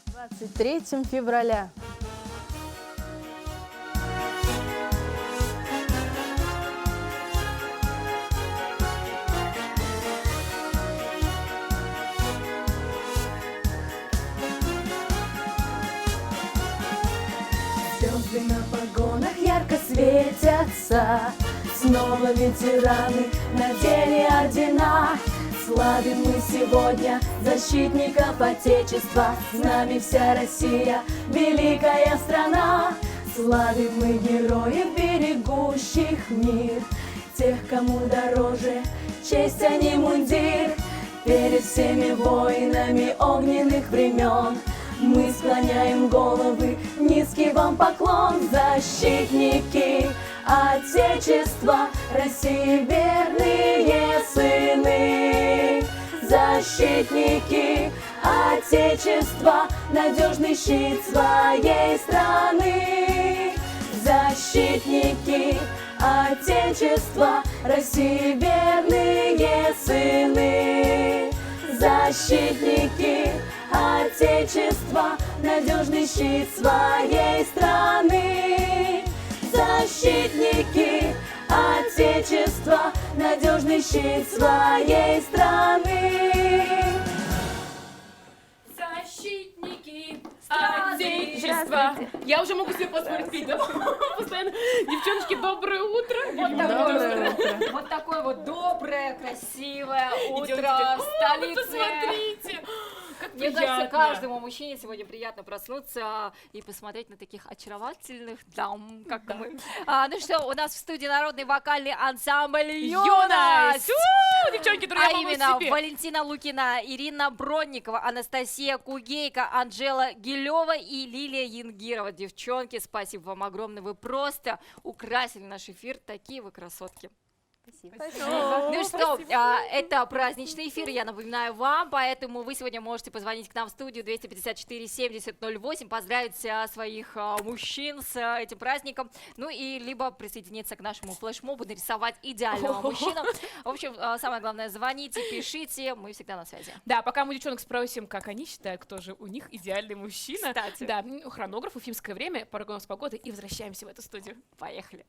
23 февраля. Звезды на погонах ярко светятся, снова ветераны надели ордена. Славим мы сегодня защитников Отечества, с нами вся Россия, великая страна. Славим мы героев, берегущих мир, тех, кому дороже честь, а не мундир. Перед всеми воинами огненных времен мы склоняем головы, низкий вам поклон. Защитники Отечества, России верные сыны. Защитники Отечества, надежный щит своей страны. Защитники Отечества, России верные сыны. Защитники Отечества, надежный щит своей страны. Защитники Отечества, надежный щит своей страны. Защитники Отечества. Я уже могу себе позволить пить, да? Постоянно. Девчоночки, доброе утро. Вот такое вот доброе, красивое утро Идёмте. в столице. Посмотрите, как Мне приятно. кажется, каждому мужчине сегодня приятно проснуться и посмотреть на таких очаровательных дам, как мы. Ну что, у нас в студии народный вокальный ансамбль «Юность». Девчонки, друзья, А помогу именно себе. Валентина Лукина, Ирина Бронникова, Анастасия Кугейко, Анжела Гилева и Лилия Янгирова. Девчонки, спасибо вам огромное, вы просто украсили наш эфир, такие вы красотки. Ну что, это праздничный эфир, я напоминаю вам, поэтому вы сегодня можете позвонить к нам в студию 254-70-08, поздравить своих мужчин с этим праздником, ну и либо присоединиться к нашему флешмобу, нарисовать идеального мужчину. В общем, самое главное, звоните, пишите, мы всегда на связи. Да, пока мы девчонок спросим, как они считают, кто же у них идеальный мужчина. Кстати. Да, хронограф, уфимское время, прогноз погоды, и возвращаемся в эту студию. Поехали.